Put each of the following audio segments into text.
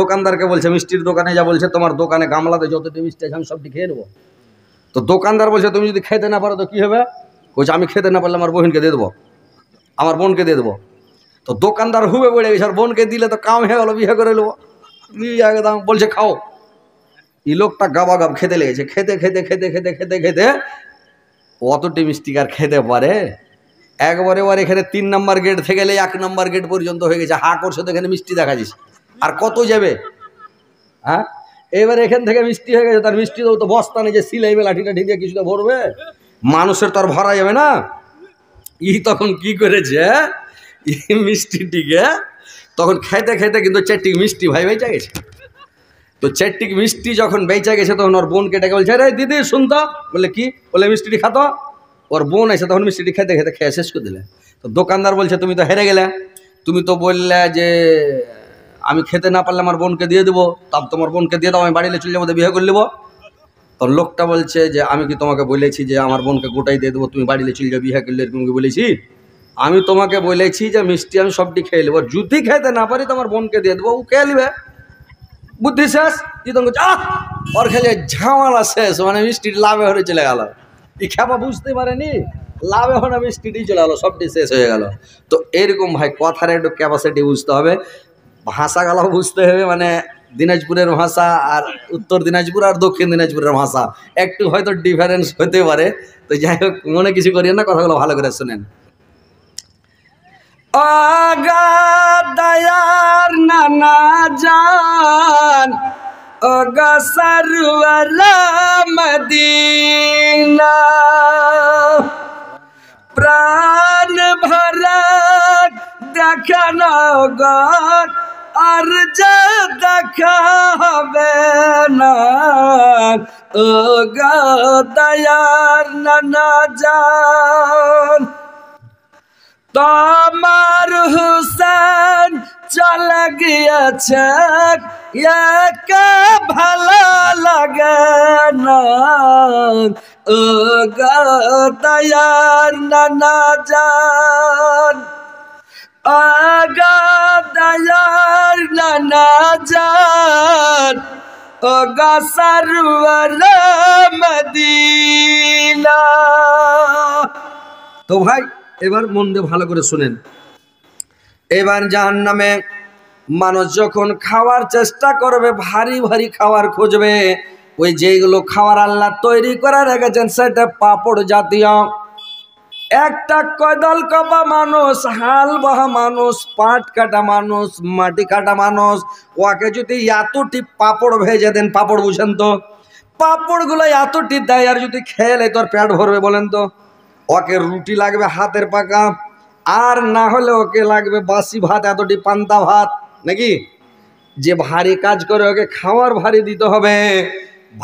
দোকানদারকে বলছে, মিষ্টির দোকানে যা বলছে, তোমার দোকানে গামলাতে যতটি মিষ্টি আছে আমি সবটি খেয়ে নেবো। তো দোকানদার বলছে, তুমি যদি খেতে না পারো তো কী হবে? বলছে, আমি খেতে না পারলে আমার বোনকে দিয়ে দেবো, আমার বোনকে দিয়ে দেবো। তো দোকানদার হুবে পড়ে গেছে, আর বোনকে দিলে তো কাম হয়ে গেলো, বিয়ে করে নেবো। একদম বলছে খাও। এই লোকটা গাবাগাব খেতে লেগেছে, খেতে খেতে খেতে খেতে খেতে খেতে অতটি মিষ্টি আর খেতে পারে? একবারে এখানে 3 নম্বর গেট থেকে গেলে 1 নম্বর গেট পর্যন্ত হয়ে গেছে, হা করছে তো এখানে মিষ্টি দেখা যাচ্ছে। আর কত যাবে? হ্যাঁ, এবার এখান থেকে মিষ্টি হয়ে গেছে, তার মিষ্টি তো বস্তা নেই যে সিলাইবে লাঠি টাঠি দিয়ে কিছুটা ভরবে, মানুষের তো আর ভরা যাবে না। তখন কি করেছে, মিষ্টিটিকে তখন খেতে খেতে কিন্তু 4টি মিষ্টি ভাই বেঁচে গেছে। তো 4টি মিষ্টি যখন বেঁচে গেছে তখন ওর বোনকে ডেকে বলছে, আরে দিদি শুনতো। বলে কি? বলে মিষ্টিটি খাতো। ওর বোন এসে তখন মিষ্টিটি খেতে খেতে খেয়ে শেষ করে দিলে। তো দোকানদার বলছে, তুমি তো হেরে গেলে, তুমি তো বললে যে আমি খেতে না পারলে আমার বোনকে দিয়ে দেবো, তার তোমার বোনকে দিয়ে দাও, আমি বাড়িতে চলে যাবো, বিয়ে করে নেবো। তো লোকটা বলছে যে আমি কি তোমাকে বলেছি যে আমার বোনকে গোটাই দিয়ে দেবো, তুমি বাড়িতে চলে যাবো, বিয়ে করলে, এরকম কি বলেছি? আমি তোমাকে বলেছি যে মিষ্টি আমি সবটি খেয়ে নেবো, যদি খেতে না পারি তোমার বোনকে দিয়ে দেবো, ও খেয়ে নেবে। বুদ্ধি শেষ। ওর খেলে ঝামেলা শেষ, মানে মিষ্টিটি লাভে হয়ে চলে গেল। এই খেপা বুঝতে পারেনি, লাভে হলে মিষ্টিটি চলে গেলো, সবটি শেষ হয়ে গেল। তো এরকম ভাই কথার একটু ক্যাপাসিটি বুঝতে হবে, ভাষাগুলো বুঝতে হবে। মানে দিনাজপুরের ভাষা আর উত্তর দিনাজপুর আর দক্ষিণ দিনাজপুরের ভাষা একটু হয়তো ডিফারেন্স হতে পারে। তো যাই হোক, মনে কিছু করিয়েন না, কথাগুলো ভালো করে শুনেন। দয়ার নানা জান, ওগা সরওয়ারা মদিনা, প্রাণ ভরা দেখানো গো, আর যা দেখা হবে না। ওগা দয়ার নানা জান, তোমার হুসেন চলে গিয়েছে, একা ভালো লাগে না। ও গো দয়ার নানা জান, ও গো দয়ার নানা জান, ও গো সরওয়ারে মদিনা। তো ভাই এবার মন দিয়ে ভালো করে শুনেন। এবার জাহান্নামে মানুষ যখন খাওয়ার চেষ্টা করবে, ভারী ভারী খাবার খুঁজবে, ওই যেগুলো খাবার আল্লাহ তৈরি করে রেখেছেন সেটা পাপড় জাতীয়। একটা কদল কপা মানুষ, হাল বাহা মানুষ, পাট কাটা মানুষ, মাটি কাটা মানুষ, ওকে যদি এতটি পাপড় ভেজে দেন, পাপড় বুঝেন তো, পাপড়গুলো এতটি দেয়, আর যদি খেলে তোর পেট ভরবে বলেন তো? ওকে রুটি লাগবে হাতের পাকা, আর না হলে ওকে লাগবে বাসি ভাত, এতটি পান্তা ভাত, নাকি? যে ভারী কাজ করে ওকে খাওয়ার ভারী দিতে হবে।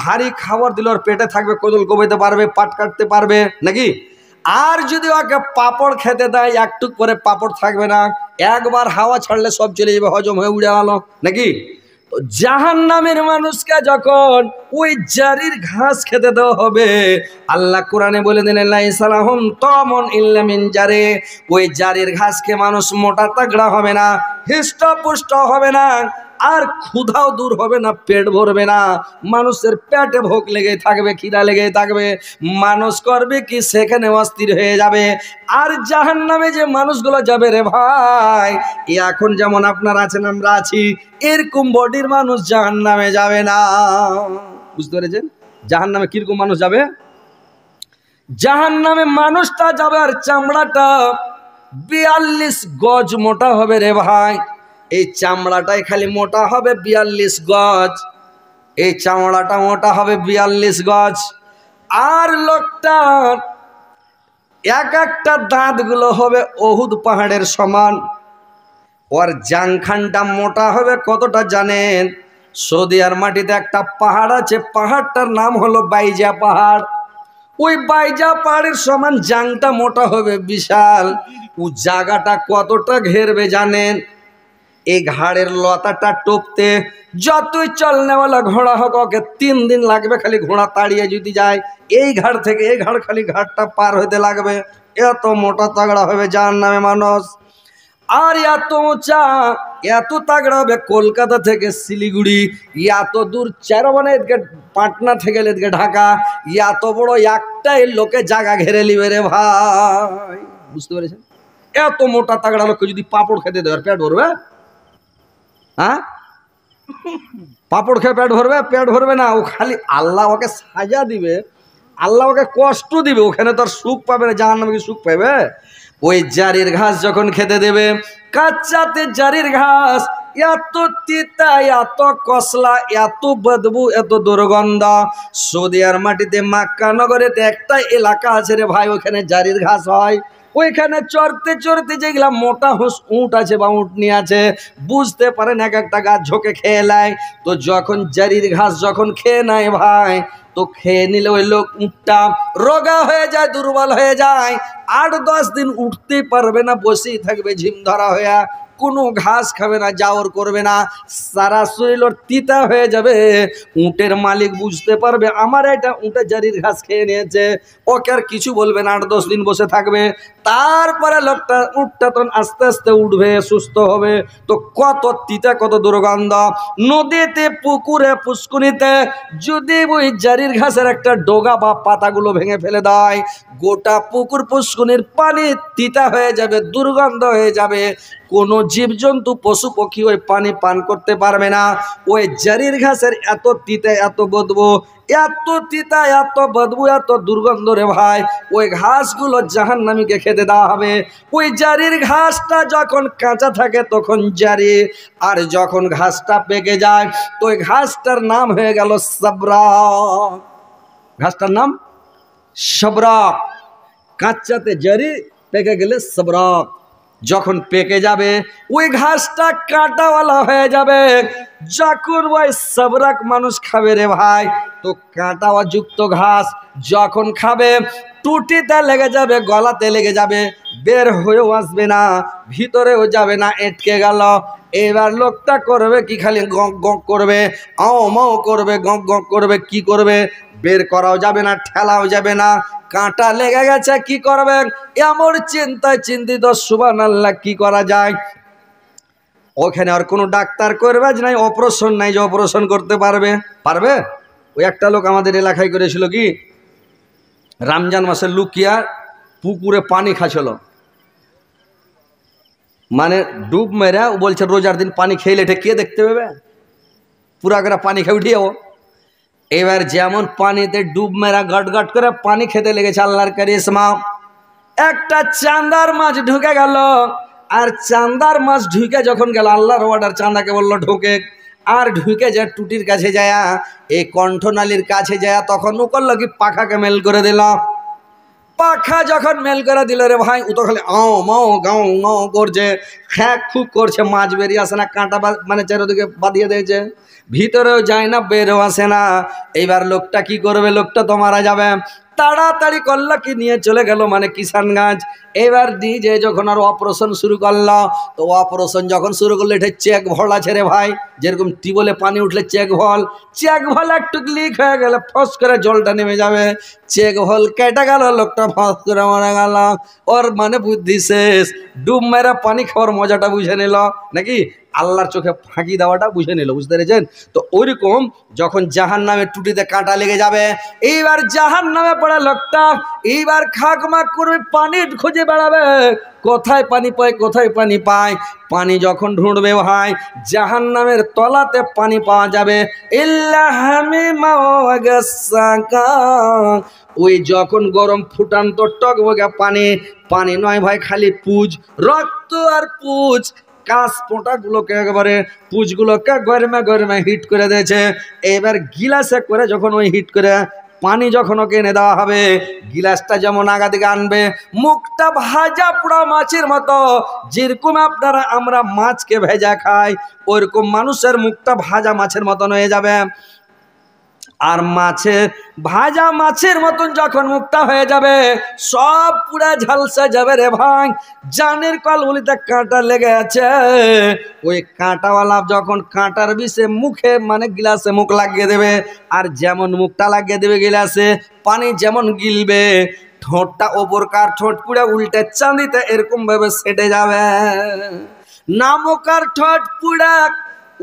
ভারী খাবার দিলে ওর পেটে থাকবে, কোদল কোবাইতে পারবে, পাট কাটতে পারবে, নাকি? আর যদি ওকে পাপড় খেতে দেয়, একটুক পরে পাপড় থাকবে না, একবার হাওয়া ছাড়লে সব চলে যাবে, হজম হয়ে উড়ে গেল, নাকি? জাহান্নামের মানুষকে যখন ওই জারির ঘাস খেতে দেওয়া হবে, আল্লাহ কোরআনে বলে দিলেন লাইসালাহুম তামুন ইল্লা মিন জারি, ওই জারির ঘাসকে মানুষ মোটা তাগড়া হবে না, হৃষ্টপুষ্ট হবে না, আর ক্ষুধাও দূর হবে না, পেট ভরবে না, মানুষের পেটে ভোগ লেগে থাকবে, খিদা লেগে থাকবে, মানুষ করবে কি সেখানে অস্থির হয়ে যাবে। আর জাহান্নামে যে মানুষগুলো যাবে রে ভাই, এখন যেমন আপনারা আছেন আমরা আছি, এরকম বডির মানুষ জাহান্নামে যাবে না। বুঝতে পেরেছেন? জাহান্নামে কিরকম মানুষ যাবে? জাহান্নামে মানুষটা যাবে আর চামড়াটা 42 গজ মোটা হবে রে ভাই। এই চামড়াটাই খালি মোটা হবে 42 গজ, এই চামড়াটা মোটা হবে 42 গজ। আর লোকটার এক একটা দাঁতগুলো হবে অহুদ পাহাড়ের সমান। ওর জাংখানটা মোটা হবে কতটা জানেন? সৌদি আর মাটিতে একটা পাহাড় আছে, পাহাড়টার নাম হলো বাইজা পাহাড়। ওই বাইজা পাহাড়ের সমান জাংটা মোটা হবে, বিশাল। ও জায়গাটা কতটা ঘেরবে জানেন? এই ঘাড়ের লতাটা টপতে যতই চলনেওয়ালা ঘোড়া হোক, ওকে 3 দিন লাগবে খালি ঘোড়া তাড়িয়ে যদি যায়। এই ঘাড় থেকে এই ঘাড়, খালি ঘাটটা পার হতে লাগবে, এত মোটা তাগড়া হবে জাহান্নামে মানুষ। আর এত উঁচা এত তাগড়া হবে কলকাতা থেকে শিলিগুড়ি, এত দূর চারবানে এদিকে পাটনা থেকে এদিকে ঢাকা, এত বড় একটাই লোকে জায়গা ঘেরে লিবে রে ভাই। বুঝতে পেরেছেন? এত মোটা তাগড়া লোককে যদি পাপড় খেতে দেয় পেট ভরবে? হ্যাঁ, পাপড় খেয়ে পেট ভরবে? পেট ভরবে না। ও খালি আল্লাহ ওকে সাজা দিবে, আল্লাহ ওকে কষ্ট দিবে, ওখানে তো আর সুখ পাবে না, জাহান্নামে কি সুখ পাবে? ওই জারির ঘাস যখন খেতে দেবে, কাচ্চাতে জারির ঘাস এত তিতা, এত কসলা, এত বদবু, এত দুর্গন্ধ। সৌদিয়ার মাটিতে মক্কা নগরেতে একটা এলাকা আছে রে ভাই, ওখানে জারির ঘাস হয়। ওইখানে চড়তে চড়তে যেগুলা মোটা উঁট আছে বা উঁটনি আছে, বুঝতে পারেন এক একটা গাছ ঝোঁকে খেয়ে নেয়। তো যখন জারির ঘাস যখন খেয়ে নেয় ভাই, তো খেয়ে নিলে ওই লোক উঠটা রোগা হয়ে যায়, দুর্বল হয়ে যায়, 8-10 দিন উঠতে পারবে না, বসেই থাকবে ঝিম ধরা হয়ে, কোনো ঘাস খাবে না, যাওয়ার করবে না, সারা শরীর ওর তিতা হয়ে যাবে। উটের মালিক বুঝতে পারবে আমার এটা উটে জারির ঘাস খেয়ে নিয়েছে, ওকে আর কিছু বলবে না, 8-10 দিন বসে থাকবে। তারপরে লোকটা উটটা তখন আস্তে আস্তে উঠবে, সুস্থ হবে। তো কত তিতা, কত দুর্গন্ধ। নদীতে, পুকুরে, পুষ্কুনিতে যদি ওই জারির ঘাসের একটা ডগা বা পাতাগুলো ভেঙে ফেলে দেয়, গোটা পুকুর পুষ্কুনির পানি তিতা হয়ে যাবে, দুর্গন্ধ হয়ে যাবে। কোনো জীবজন্তু, পশু পক্ষী ওই পানি পান করতে পারবে না। ওই জারির ঘাসের এত তিতা, এত বদবু, এত তিতা, এত বদবু, এত দুর্গন্ধ রে ভাই। ওই ঘাসগুলো জাহান্নামীকে খেতে দেওয়া হবে। ওই জারির ঘাসটা যখন কাঁচা থাকে তখন জারি, আর যখন ঘাসটা পেকে যায় তো ওই ঘাসটার নাম হয়ে গেল সবরাক। ঘাসটার নাম সবরাক। কাঁচাতে জারি, পেকে গেলে সবরাক। যখন পেকে যাবে ওই ঘাসটা কাঁটাওয়ালা হয়ে যাবে। যখন ওই সবরাক মানুষ খাবে রে ভাই, তো কাঁটাওয়া যুক্ত ঘাস যখন খাবে, টুটিতে লেগে যাবে, গলাতে লেগে যাবে, বের হয়েও আসবে না, ভিতরেও যাবে না, এটকে গেল। এবার লোকটা করবে কি, খালি গক গক করবে, আও মাও করবে, গক গক করবে। কি করবে? বের করাও যাবে না, ঠেলাও যাবে না, কাঁটা লেগে গেছে, কি করবেন? এমন চিন্তায় চিন্তিত, সুবহানাল্লাহ, কি করা যায়? ওখানে আর কোনো ডাক্তার করবে নাই, অপারেশন নাই যে অপারেশন করতে পারবে? পারবে? ওই একটা লোক আমাদের এলাকায় করেছিল কি, রমজান মাসে লুকিয়া পুকুরে পানি খাচ্ছিল, মানে ডুব মেরা। ও বলছে রোজার দিন পানি খেলে এটা কে দেখতে পাবে, পুরা করে পানি খেয়ে উঠিয়ে। এবার যেমন পানিতে ডুব মেরা গট গট করে পানি খেতে লেগেছে, আল্লাহর কারিশমা, একটা চান্দার মাছ ঢুকে গেল। আর চান্দার মাছ ঢুকে যখন গেল, আল্লাহর অর্ডার, চান্দাকে বললো ঢুকে। আর ঢুকে যায় টুটির কাছে যায়, এই কণ্ঠনালীর কাছে যায়, তখন ও করলো কি, পাখাকে মেল করে দিল। পাখা যখন মেল করে দিল রে ভাই, ও তো খালি আও মাও গাও গাও করছে, খ্যাক খুব করছে, মাছ বেরিয়ে আসে না, কাঁটা মানে চারিদিকে বাঁধিয়ে দিয়েছে, ভিতরেও যায় না, বেরও আসে না। এইবার লোকটা কি করবে? লোকটা তো মারা যাবে। তাড়াতাড়ি করলো কি, নিয়ে চলে গেল মানে কিষানগঞ্জ। এবার নিজে যখন আর অপারেশন শুরু করলো, তো অপারেশন যখন শুরু করলো, এটা চেক ভল আছে রে ভাই, যেরকম টিউবওয়েলে পানি উঠলে চেক ভল, চেক ভল একটু লিক হয়ে গেলে ফস করে জলটা নেমে যাবে, চেক ভল কেটে গেল, লোকটা ফস করে মারা গেল। ওর মানে বুদ্ধি শেষ, ডুব মেরা পানি খাওয়ার মজাটা বুঝে নিল, নাকি আল্লাহর চোখে ফাঁকি দেওয়াটা বুঝে নিল। বুঝতে পেরেছেন? তো ওইরকম যখন জাহান্নামের টুটিতে কাঁটা লেগে যাবে, এইবার জাহান্নামে পড়া লোকটা এইবার খাকমাক করবে, পানি খুঁজে বেড়াবে, কোথায় পানি পায়, কোথায় পানি পায়। পানি যখন ঢুঁড়বে ভাই, জাহান্নামের তলাতে পানি পাওয়া যাবে, ওই যখন গরম ফুটান্ত টকবগে পানি, পানি নয় ভাই, খালি পুজ, রক্ত আর পুজ। কাঁচ পোঁটাগুলোকে একেবারে পুজগুলোকে গরমে গরমে হিট করে দিয়েছে। এবার গিলাসে করে যখন ওই হিট করে পানি যখন ওকে এনে দেওয়া হবে, গিলাসটা যেমন আগা দিকে আনবে, মুখটা ভাজা পোড়া মাছের মতো, যেরকম আপনারা আমরা মাছকে ভেজা খাই, ওইরকম মানুষের মুখটা ভাজা মাছের মতন হয়ে যাবে। আর মাছের ভাজা মাছের মতন যখন মুখটা হয়ে যাবে, সব পুরা ঝালসা যাবে রে ভাই। জানের কলগুলিতে কাঁটা লেগে আছে, ওই কাঁটাওয়ালা যখন কাঁটার বিষে মুখে মানে গিলাসে মুখ লাগিয়ে দেবে, আর যেমন মুখটা লাগিয়ে দেবে গিলাসে, পানি যেমন গিলবে, ঠোঁটটা ওপরকার ঠোঁট পুড়ে উল্টে চাঁদিতে এরকম ভাবে সেটে যাবে। নামকার ঠোঁট পুড়ে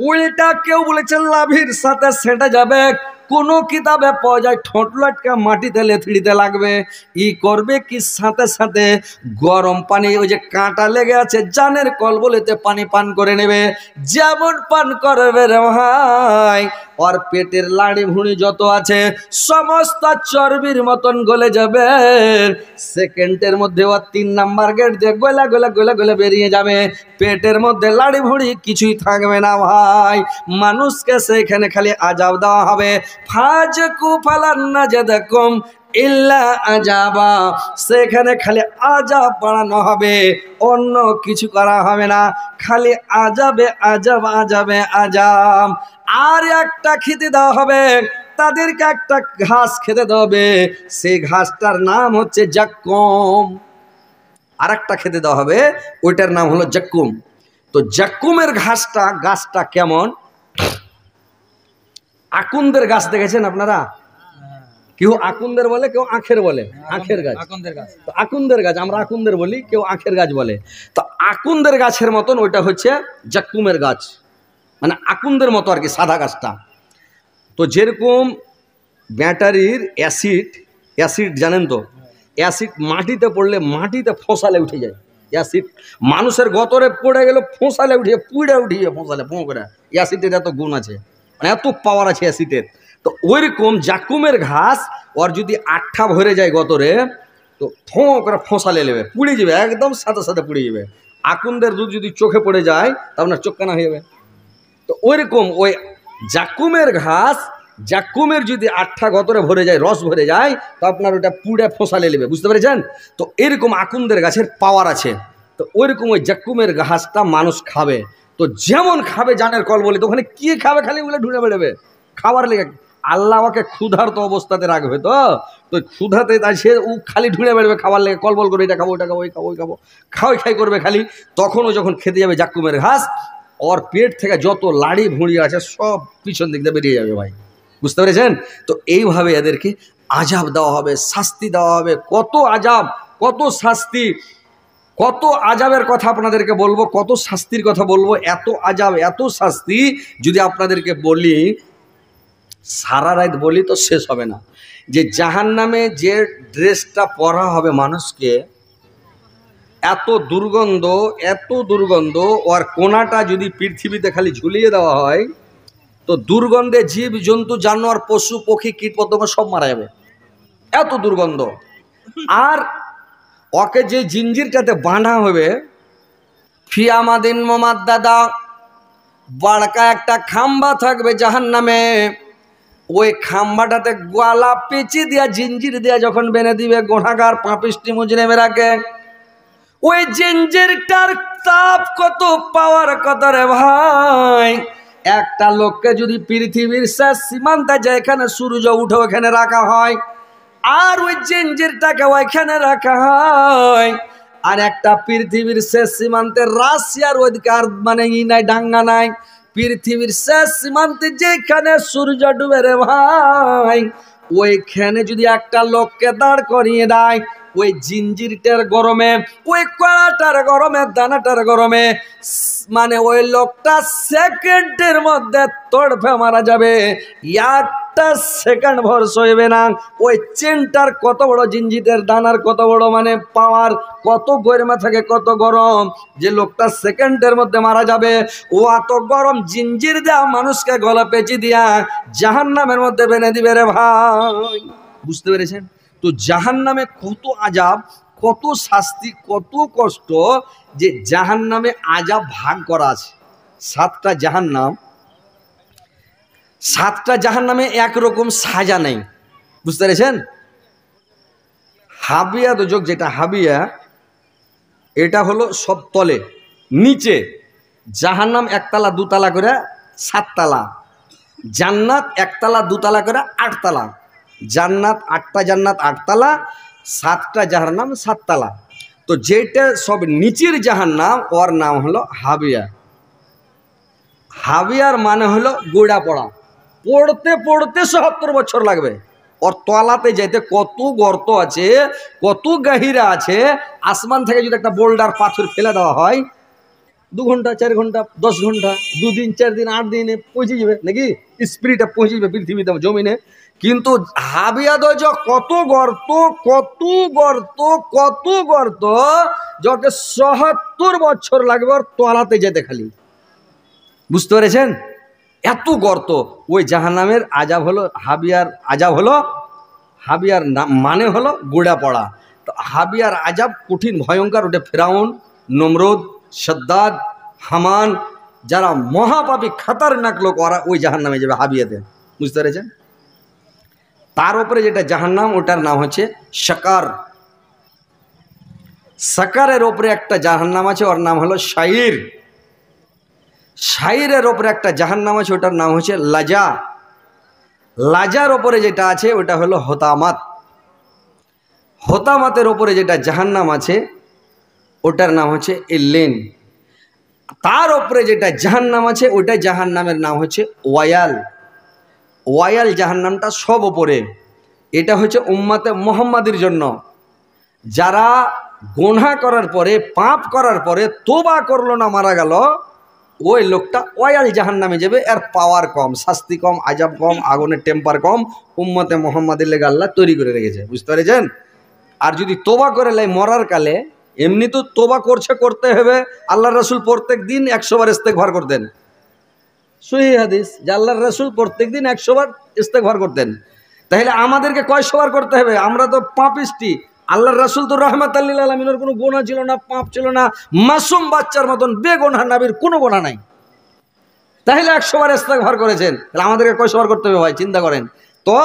উল্টা কেউ বলেছে লাভির সাথে সেটে যাবে। কোন কিতাবে পাওয়া যায় ঠোঁট লটকা মাটিতে লেথড়িতে লাগবে। ই করবে কি সাথে সাথে গরম পানি, ওই যে কাঁটা লেগে আছে জানের কলবলিতে পানি পান করে নেবে। যেমন পান করবে রে ভাই, ওর পেটের লাড়ি ভুঁড়ি যত আছে সমস্ত চর্বির মতন গলে যাবে। সেকেন্ডের মধ্যে ও 3 নাম্বার গেট দিয়ে গলা গলা গলা গলা বেরিয়ে যাবে। পেটের মধ্যে লাড়ি ভুঁড়ি কিছুই থাকবে না ভাই। মানুষকে সেখানে খালি আজাব দেওয়া হবে। ফাজকু ফালান্না জাদাকুম ইল্লা আজাবা, সেখানে খালি আজাব বাড়ানো হবে, অন্য কিছু করা হবে না, খালি আজাবে আজাব আজাবে আজাব। আর একটা খেতে দেওয়া হবে তাদেরকে, একটা ঘাস খেতে দেওয়া হবে, সেই ঘাসটার নাম হচ্ছে জাক্কুম। আর একটা খেতে দেওয়া হবে, ওইটার নাম হলো জাক্কুম। তো জাক্কুমের গাছটা কেমন? আকুন্দের গাছ দেখেছেন আপনারা? কেউ আকুন্দের বলে, কেউ আখের বলে। আখের গাছ, তো আকুন্দের গাছ আমরা আকুন্দের বলি, কেউ আখের গাছ বলে। তো আকুন্দের গাছের মতন ওইটা হচ্ছে জাক্কুমের গাছ, মানে আকুন্দের মতো আর কি, সাদা গাছটা। তো যেরকম ব্যাটারির অ্যাসিড জানেন তো, অ্যাসিড মাটিতে পড়লে মাটিতে ফোঁসালে উঠে যায়। অ্যাসিড মানুষের গতরে পড়ে গেল ফোঁসালে উঠিয়ে পুড়ে উঠিয়ে ফোঁসালে ফোঁ করে। অ্যাসিডের এত গুণ আছে, মানে এত পাওয়ার আছে অ্যাসিডের। তো ওইরকম জাক্কুমের ঘাস ওর যদি আঠা ভরে যায় গতরে, তো ফোঁ করে ফোঁসালে নেবে, পুড়ে যাবে, একদম সাথে সাথে পুড়ে যাবে। আকুন্দের দুধ যদি চোখে পড়ে যায় তা আপনার চোখ কানা হয়ে যাবে। তো ওইরকম ওই জাক্কুমের ঘাস, জাক্কুমের যদি আঠা গতরে ভরে যায়, রস ভরে যায়, তো আপনার ওটা পুড়ে ফোঁসালে নেবে, বুঝতে পেরেছেন? তো এরকম আকুন্দের গাছের পাওয়ার আছে। তো ওইরকম ওই জাক্কুমের ঘাসটা মানুষ খাবে। তো যেমন খাবে জানের কল বলে, তো ওখানে কি খাবে? খালি ওগুলো ঢুঁড়ে বেড়াবে খাবার লেগে। আল্লাহ ওকে ক্ষুধার্ত অবস্থাতে রাখবে। তো ক্ষুধাতে তাই সে ও খালি ঢুঁড়ে বেড়াবে খাবার লেগে, কলবল করে এটা খাবো ওইটা খাবো, ওই খাবো ওই খাবো, খাই করবে খালি। তখন ও যখন খেতে যাবে জাক্কুমের ঘাস, ওর পেট থেকে যত লাড়ি ভুঁড়ি আছে সব পিছন দিক দিয়ে বেরিয়ে যাবে ভাই, বুঝতে পেরেছেন? তো এইভাবে এদেরকে আজাব দেওয়া হবে, শাস্তি দেওয়া হবে। কত আজাব, কত শাস্তি, কত আজাবের কথা আপনাদেরকে বলবো, কত শাস্তির কথা বলবো। এত আজাব, এত শাস্তি যদি আপনাদেরকে বলি, সারা রাত বলি তো শেষ হবে না। যে জাহান্নামে যে ড্রেসটা পরা হবে মানুষকে, এত দুর্গন্ধ, এত দুর্গন্ধ। ওর কোনাটা যদি পৃথিবীতে খালি ঝুলিয়ে দেওয়া হয়, তো দুর্গন্ধে জীব জন্তু জানোয়ার পশু পক্ষী কীট পতঙ্গ সব মারা যাবে, এত দুর্গন্ধ। আর ওকে যে জিঞ্জিরটাতে বাঁধা হবে, ফিয়ামাদিন মোমাদ দাদা, বড়কা একটা খাম্বা থাকবে জাহান্নামে, ওই খাম্বাটাতে গোয়ালা পেঁচি দিয়া জিঞ্জির দিয়া যখন বেঁধে দিবে গোনাগার পাপিষ্টি মুজরিমেরাকে, ওই জিঞ্জিরটার তাপ কত, পাওয়ার কত রে ভাই। একটা লোককে যদি পৃথিবীর শেষ সীমান্তে যেখানে সূর্য উঠে ওখানে রাখা হয়, আর ওই জিঞ্জিরটাকে ওইখানে রাখা হয়, আর একটা পৃথিবীর শেষ সীমান্তে রাশিয়ার অধিকার মানে ই নাই, ডাঙ্গা নাই, পৃথিবীর শেষ সীমান্তে যেখানে সূর্য ডুবে রে ভাই, ওইখানে যদি একটা লোককে দাঁড় করিয়ে দেয়, ওই জিঞ্জিরটার গরমে, ওই কড়াটার গরমে, দানাটার গরমে, মানে ওই লোকটা সেকেন্ডের মধ্যে তড়ফে মারা যাবে, একটা সেকেন্ড ভর সইবে না। ওই চেনটার কত বড়, জিঞ্জিরের দানার কত বড় মানে পাওয়ার, কত গরমে থাকে, কত গরম, যে লোকটা সেকেন্ডের মধ্যে মারা যাবে। ও এত গরম জিঞ্জির দেয়া মানুষকে গলা পেঁচি দিয়া জাহান্নামের মধ্যে বেঁধে দিবে রে ভাই, বুঝতে পেরেছেন? তো জাহান্নামে কত আজাব, কত শাস্তি, কত কষ্ট। যে জাহান্নামে আজাব ভাগ করা আছে, 7টা জাহান্নাম। 7টা জাহান্নামে একরকম সাজা নেই, বুঝতে পেরেছেন? হাবিয়া দোজক, যেটা হাবিয়া, এটা হলো সব তলে, নিচে জাহান্নাম একতলা দুতলা করে 7 তালা, জান্নাত একতলা দুতলা করে 8 তালা। জান্নাত 8টা জান্নাত 8 তালা, 7টা জাহান্নাম 7 তালা। তো যেটা সব নিচের জাহান্নাম, ওর নাম হলো হাবিয়া। হাবিয়ার মানে হলো গোড়া পড়া, পড়তে পড়তে 70 বছর লাগবে। ওর তলাতে যেতে কত গর্ত আছে, কত গহিরা আছে। আসমান থেকে যদি একটা বোল্ডার পাথর ফেলে দেওয়া হয়, 2 ঘন্টা 4 ঘন্টা 10 ঘন্টা 2 দিন 4 দিন 8 দিনে পৌঁছে যাবে নাকি, স্পিরিটে পৌঁছে যাবে পৃথিবীতে জমিনে। কিন্তু হাবিয়া দজ কত গর্ত, কত গর্ত, কত গর্ত, যাকে ৭০ বছর লাগবে ওর তলাতে যেতে খালি। বুঝতে পেরেছেন? এত গর্ত। ওই জাহান্নামের আযাব হলো হাবিয়ার আযাব হলো, হাবিয়ার নাম মানে হলো গোড়া পড়া। তো হাবিয়ার আযাব কঠিন ভয়ঙ্কর। ওটা ফেরাউন, নমরুদ, সাদ্দাদ, হামান, যারা মহাপাপী খাতারনাক লোক, ওরা ওই জাহান্নামে যাবে হাবিয়াতে। বুঝতে পেরেছেন? তার উপরে যেটা জাহান্নাম, ওটার নাম হচ্ছে সাকার। সাকারের ওপরে একটা জাহান্নাম আছে, ওর নাম হলো শাইর। শাইরের ওপরে একটা জাহান্নাম আছে, ওটার নাম হচ্ছে লাজা। লাজার ওপরে যেটা আছে ওটা হলো হতামাত। হতামাতের ওপরে যেটা জাহান্নাম আছে ওটার নাম হচ্ছে ইল্লিন। তার ওপরে যেটা জাহান্নাম আছে ওটা জাহান্নামের নাম হচ্ছে ওয়ায়াল। ওয়ায়াল জাহান্নামটা সব ওপরে। এটা হচ্ছে উম্মতে মুহাম্মাদির জন্য, যারা গুনাহ করার পরে, পাপ করার পরে তোবা করলো না, মারা গেল, ওই লোকটা ওয়ায়াল জাহান্নামে যাবে। এর পাওয়ার কম, শাস্তি কম, আযাব কম, আগুনের টেম্পার কম। উম্মতে মুহাম্মাদের লেগে আল্লাহ তৈরি করে রেখেছে। বুঝতে পেরেছেন? আর যদি তোবা করে লাই মরার কালে, এমনি তো তোবা করতে হবে। আল্লাহ রাসূল প্রত্যেক দিন 100 বার ইস্তেগফার করতেন। সহিহ হাদিস যে আল্লাহর রাসূল প্রত্যেক দিন 100 বার ইস্তেগফার করতেন। তাহলে আমাদেরকে কয়শো বার করতে হবে? আমরা তো পাপিষ্টি। আল্লাহর রাসূল তো রাহমাতাল লিল আলামিনের কোনো গুনাহ ছিল না, পাপ ছিল না, মাসুম বাচ্চার মতন বেগুনাহ, নবীর কোনো গুনাহ নাই। তাহলে 100 বার ইস্তেগফার করেছেন, তাহলে আমাদেরকে কয়শো বার করতে হবে ভাই? চিন্তা করেন তো।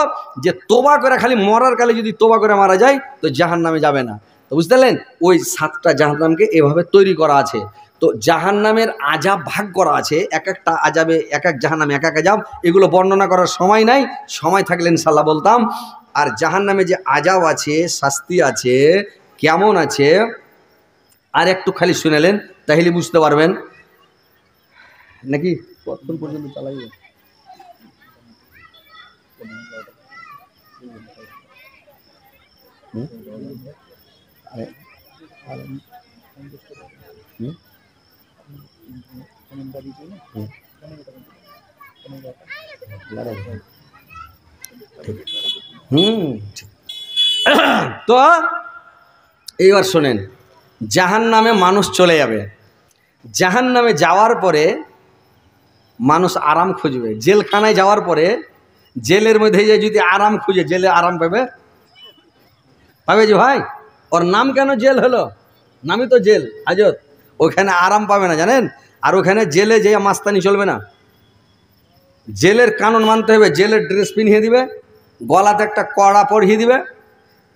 যে তোবা করে খালি মরার কালে যদি তোবা করে মারা যায় তো জাহান্নামে যাবে না। তো বুঝতে পারলেন? ওই 7টা জাহান্নামকে এভাবে তৈরি করা আছে। তো জাহান্নামের আযাব ভাগ করা আছে, এক একটা আযাবে এক এক জাহান্নামে এক এক আযাব। এগুলো বর্ণনা করার সময় নাই, সময় থাকলে ইনশাআল্লাহ বলতাম। আর জাহান্নামে যে আযাব আছে, শাস্তি আছে, কেমন আছে, আর একটু খালি শুনেলেন তাহলে বুঝতে পারবেন। নাকি কতক্ষণ পর্যন্ত চালাইবে? তো এইবার শোনেন, জাহান্নামে মানুষ চলে যাবে। জাহান্নামে যাওয়ার পরে মানুষ আরাম খুঁজবে। জেলখানায় যাওয়ার পরে জেলের মধ্যে যে যদি আরাম খুঁজে, জেলে আরাম পাবে? পাবে যে ভাই? ওর নাম কেন জেল হলো? নামই তো জেল, হাজত। ওখানে আরাম পাবে না, জানেন? আর ওখানে জেলে যে মাস্তানি চলবে না। জেলের কানুন মানতে হবে। জেলের ড্রেস পিনিয়ে দিবে, গলাতে একটা কড়া পরিয়ে দিবে,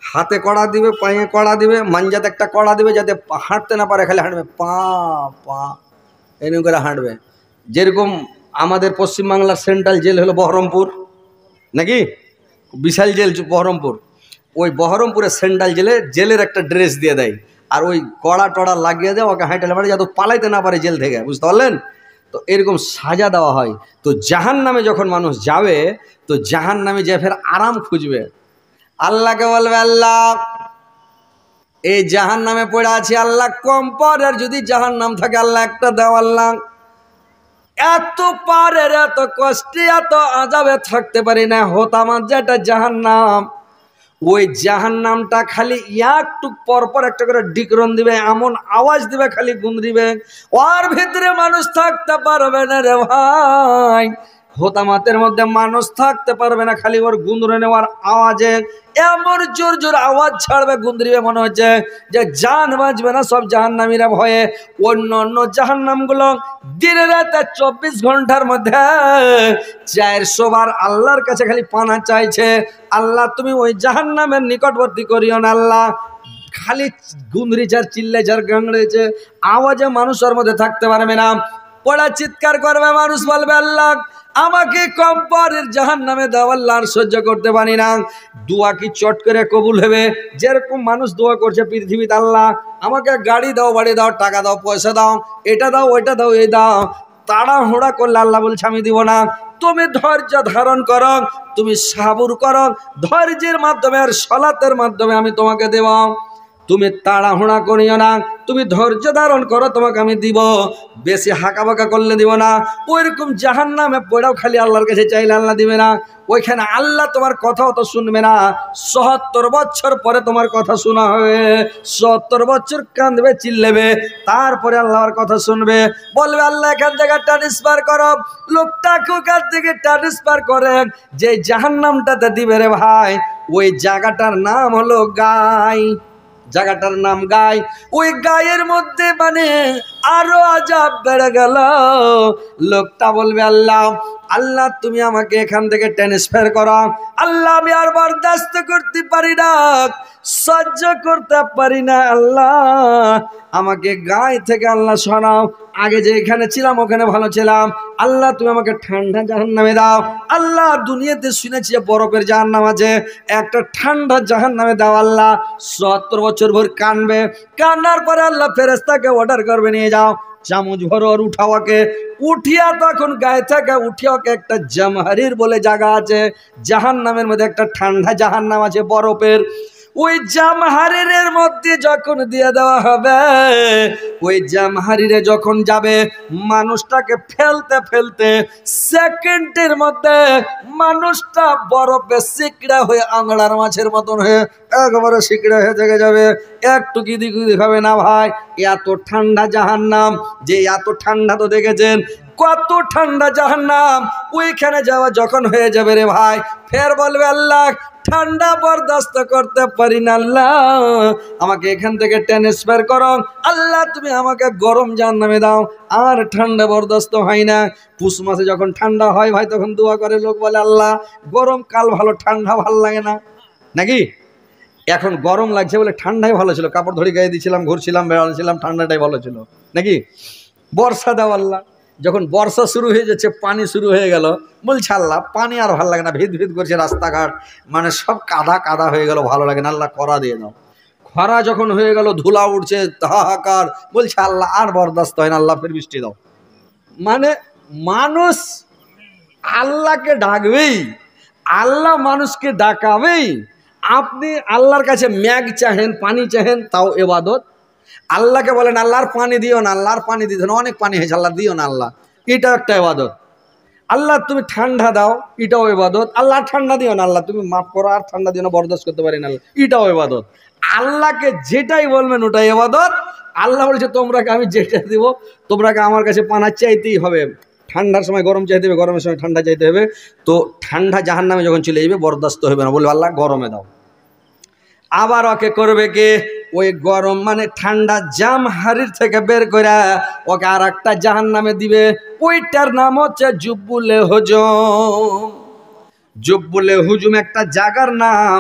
হাতে কড়া দিবে, পায়ে কড়া দিবে, মাঞ্জাতে একটা কড়া দিবে, যাতে হাঁটতে না পারে, খালি হাঁটবে পা পা, এরকম করে হাঁটবে। যেরকম আমাদের পশ্চিমবাংলার সেন্ট্রাল জেল হলো বহরমপুর, নাকি? বিশাল জেল বহরমপুর। ওই বহরমপুরের সেন্ট্রাল জেলের একটা ড্রেস দিয়ে দেয়, আর ওই কড়া টড়া লাগিয়ে দেয়, ওকে হাঁটলে পারে যাতে পালাইতে না পারে জেল থেকে। বুঝতে পারলেন? তো এরকম সাজা দেওয়া হয়। তো জাহান্নামে যখন মানুষ যাবে, তো জাহান্নামে যে ফের আরাম খুঁজবে। আল্লাহকে বলবে, আল্লাহ এই জাহান্নামে পড়ে আছি, আল্লাহ কম পারের যদি জাহান্নাম থাকে আল্লাহ একটা দাও। আল্লাহ এত পারের, এত কষ্টে, এত আযাবে থাকতে পারি না। হতামাত যেটা জাহান্নাম, ওই জাহান্নামটা খালি একটু পরপর একটা করে ডিকরন দিবে, এমন আওয়াজ দিবে, খালি গুনরিবে। ওর ভিতরে মানুষ থাকতে পারবে না রে ভাই। হোতামাতের মধ্যে মানুষ থাকতে পারবে না, খালি ওর গুন্দরে নেওয়ার আওয়াজে এমন জোর জোর আওয়াজ ছাড়বে, গুন্দরিবে, মনে হচ্ছে যে জান বাঁচবে না সব জাহান্নামীরা ভয়ে। অন্য অন্য জাহান্নামগুলো দিনে রাতে 24 ঘন্টার মধ্যে 400 বার আল্লাহর কাছে খালি পানা চাইছে, আল্লাহ তুমি ওই জাহান্নামের নিকটবর্তী করিও না। আল্লাহ খালি গুন্দরিছে আর চিল্লাইছে আর গাংড়েছে, আওয়াজে মানুষের মধ্যে থাকতে পারবে না। পড়া চিৎকার করবে, মানুষ বলবে আল্লাহ আমাকে কম পরের জাহান্নামে দাও, আল্লাহ আর সহ্য করতে পারি না। দোয়া কি চট করে কবুল হবে? যেরকম মানুষ দোয়া করছে পৃথিবীতে, আল্লাহ আমাকে গাড়ি দাও, বাড়ি দাও, টাকা দাও, পয়সা দাও, এটা দাও, ওইটা দাও, এই দাও, তাড়াহুড়া করলে আল্লাহ বলছে আমি দিব না। তুমি ধৈর্য ধারণ করো, তুমি সাবুর করো, ধৈর্যের মাধ্যমে আর সালাতের মাধ্যমে আমি তোমাকে দেব। তুমি তাড়াহুড়া করিও না, তুমি ধৈর্য ধারণ করো, তোমাকে আমি দিব। বেশি হাঁকাবাঁকা করলে দিব না। ওইরকম জাহান্নামে পড়াও খালি আল্লাহর কাছে চাইলে আল্লাহ দিবে না। ওইখানে আল্লাহ তোমার কথা অত শুনবে না। ৭০ বছর পরে তোমার কথা শোনা হবে। ৭০ বছর কাঁদবে, চিল্লেবে, তারপরে আল্লাহর কথা শুনবে। বলবে আল্লাহ এখান থেকে ট্রান্সফার করো। লোকটাকে ওখান থেকে ট্রান্সফার করেন। যে জাহান্নামটাতে দিবে রে ভাই, ওই জায়গাটার নাম হলো গাই। জায়গাটার নাম গাই। ওই গায়ের মধ্যে মানে আরো আযাব বেড়ে গেল। লোকটা বলবে আল্লাহ, আল্লাহ তুমি আমাকে এখান থেকে ট্রান্সফার করো। আল্লাহ আমি আর বরদাস্ত করতে পারি না, সহ্য করতে পারি না। আল্লাহ আমাকে গায়ে থেকে আল্লাহ সরাও। আগে যে এখানে ছিলাম ওখানে ভালো ছিলাম। আল্লাহ তুমি আমাকে ঠান্ডা জাহান্নামে দাও। আল্লাহ দুনিয়াতে শুনেছি বরফের জাহান্নাম আছে, একটা ঠান্ডা জাহান্নামে দাও। আল্লাহ ৭০ বছর ভর কানবে। কান্নার পরে আল্লাহ ফেরেশতাকে অর্ডার করবে, নিয়ে যাও চামচ ভরো আর উঠাওয়াকে। উঠিয়া তখন গায়ে থেকে উঠিয়াকে একটা জামহারির বলে জায়গা আছে জাহান্নামের মধ্যে, একটা ঠান্ডা জাহান্নাম আছে বরফের। ওই জামহারিরের মধ্যে যখন দিয়ে দেওয়া হবে, ওই জামহারিরে যখন যাবে, মানুষটাকে ফেলতে ফেলতে সেকেন্ডের মধ্যে মানুষটা বরফে সিকড়া হয়ে আংড়ার মাছের মতন হয়ে একবারে সিকড়া হয়ে থেকে যাবে। একটু কিদি কিদি হবে না ভাই। এত ঠান্ডা জাহান্নাম, যে এত ঠান্ডা তো দেখেছেন, কত ঠান্ডা জাহান্নাম। ওইখানে যাওয়া যখন হয়ে যাবে রে ভাই, ফের বলবে আল্লাহ ঠান্ডা বরদাস্ত করতে পারি না, আল্লাহ আমাকে এখান থেকে ট্রান্সফার করো। আল্লাহ তুমি আমাকে গরম জাহান্নামে দাও, আর ঠান্ডা বরদাস্ত হয় না। পুষ মাসে যখন ঠান্ডা হয় ভাই, তখন দোয়া করে লোক, বলে আল্লাহ গরম কাল ভালো, ঠান্ডা ভালো লাগে না নাকি? এখন গরম লাগছে বলে ঠান্ডাই ভালো ছিল, কাপড় ধরে গায়ে দিয়েছিলাম, ঘুরছিলাম, বেড়াচ্ছিলাম, ঠান্ডাটাই ভালো ছিল নাকি? বর্ষা দাও আল্লাহ। যখন বর্ষা শুরু হয়ে যাচ্ছে, পানি শুরু হয়ে গেল, বলছে আল্লাহ পানি আর ভালো লাগে না, ভিদ ভিদ করছে রাস্তাঘাট, মানে সব কাদা কাদা হয়ে গেল, ভালো লাগে না, আল্লাহ খরা দিয়ে দাও। খরা যখন হয়ে গেল, ধুলা উঠছে, হাহাকার, বলছে আল্লাহ আর বরদাস্ত হয় না, আল্লাহ ফের বৃষ্টি দাও। মানে মানুষ আল্লাহকে ডাকবেই, আল্লাহ মানুষকে ডাকাবেই। আপনি আল্লাহর কাছে ম্যাগ চাহেন, পানি চাহেন, তাও ইবাদত। আল্লাহকে বলেন আল্লাহর পানি দিও না, আল্লাহর পানি দিও না, অনেক পানি হয়েছে, আল্লাহ দিও না, আল্লাহ, এটাও একটা ইবাদত। আল্লাহ তুমি ঠান্ডা দাও, এটাও ইবাদত। আল্লাহ ঠান্ডা দিও না, আল্লাহ তুমি মাফ করো, আর ঠান্ডা দিও না, বরদাস্ত করতে পারি না, আল্লাহ, এটাও ইবাদত। আল্লাহকে যেটাই বলবেন ওটাই ইবাদত। আল্লাহ বলেছে তোমরাকে আমি যেটা দিব, তোমরাকে আমার কাছে পানা চাইতেই হবে। ঠান্ডার সময় গরম চাইতে হবে, গরমের সময় ঠান্ডা চাইতে হবে। তো ঠান্ডা জাহান্নামে যখন চলে যাবে, বরদাস্ত হবে না, বলবে আল্লাহ গরমে দাও। আবার ওকে করবে কে? ওই গরম মানে ঠান্ডা জামহারির থেকে বের করে ওকে আর একটা জাহান্নামে দিবে। ওইটার নাম হচ্ছে জুব্বুলে হুজুম। জুব্বুলে হুজুম একটা জায়গার নাম।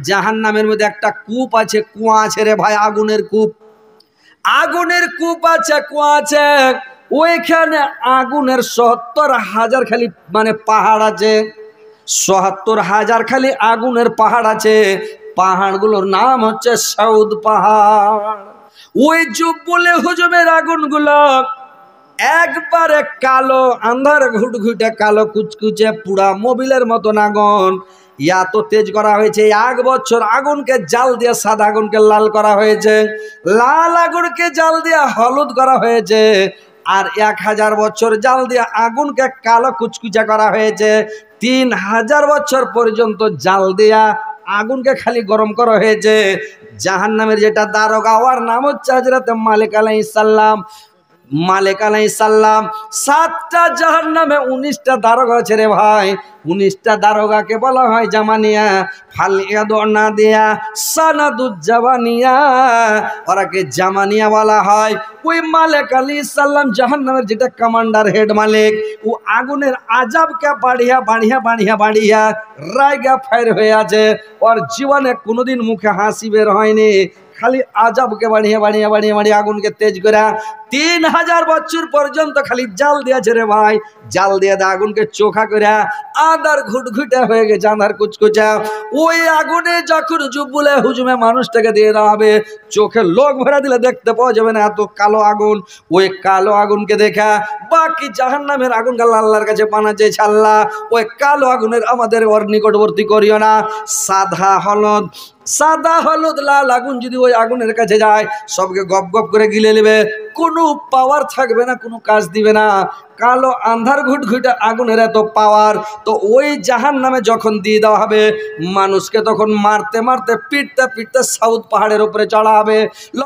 জাহান্নামের মধ্যে একটা কূপ আছে, কুয়া আছে রে ভাই, আগুনের কূপ। আগুনের কূপ আছে, কুয়া আছে। ওইখানে আগুনের ৭০,০০০ খালি মানে পাহাড় আছে। ৭০,০০০ খালি আগুনের পাহাড় আছে। পাহাড়গুলোর নাম হচ্ছে সাউদ পাহাড়। ওই জুব্বুলে হুজুমের আগুনগুলো একবারে কালো, আন্ধার ঘুটঘুটে কালো, কুচকুচে পুরা মোবিলের মতন আগুন। এত তেজ করা হয়েছে, ১ বছর আগুনকে জাল দিয়ে সাদা আগুনকে লাল করা হয়েছে, লাল আগুনকে জাল দিয়ে হলুদ করা হয়েছে, আর ১,০০০ বছর জাল দিয়ে আগুনকে কালো কুচকুচে করা হয়েছে। ৩,০০০ বছর পর্যন্ত জাল দিয়া আগুনকে খালি গরম করা হয়েছে। জাহান্নামের যেটা দারোগা, ওর নাম হচ্ছে হযরত মালিক আলাইহিস সালাম। মালিক আলাইহিস সালাম ৭টা জাহান্নামে ১৯টা দারোগা আছে রে ভাই। ১৯টা দারোগাকে বলা হয় জামানিয়া। ফালিয়াদনা দিয়া সানাদুজ জামানিয়া, ওরাকে জামানিয়া বলা হয়। ওই মালিক আলাইহিস সালাম জাহান্নামের যেটা কমান্ডার, হেড মালিক, ও আগুনের আযাবকে বাড়িয়া বাড়িয়া বাড়িয়া বাড়িয়া রায়গা ফায়ার হয়ে আছে। ওর জীবনে কোনোদিন মুখে হাসি বের হয়নি, খালি আযাবকে বাড়িয়ে বাড়িয়ে বাড়িয়ে বাড়িয়ে আগুনকে তেজ করে ৩,০০০ বছর পর্যন্ত খালি জাল দিয়েছে রে ভাই। জাল দিয়ে আগুনকে চোখা করে আধার ঘুটঘুটে হয়ে গেছে, আধার কুচকুচা। ওই আগুনে যখন জুবুলে হুজুমে মানুষটাকে দিয়ে দেওয়া হবে, চোখে লোক ভরা দিলে দেখতে পাওয়া যাবে না, এত কালো আগুন। ওই কালো আগুনকে দেখা বাকি জাহান্নামের আগুন আল্লাহর কাছে পানা চেয়েছে, আল্লাহ ওই কালো আগুনের আমাদের ওর নিকটবর্তী করিও না। সাদা হলুদ লাল আগুন যদি ওই আগুনের কাছে যায়, সবকে গপ গপ করে গিলে নেবে, কোনো পাওয়ার থাকবে না, কোনো কাজ দিবে না। কালো আন্ধার ঘুটঘুটে আগুনের এত পাওয়ার। তো ওই জাহান্নামে যখন দিয়ে দেওয়া হবে, মানুষকে তখন মারতে মারতে পিটতে পিটতে সাউথ পাহাড়ের উপরে চড়া হবে।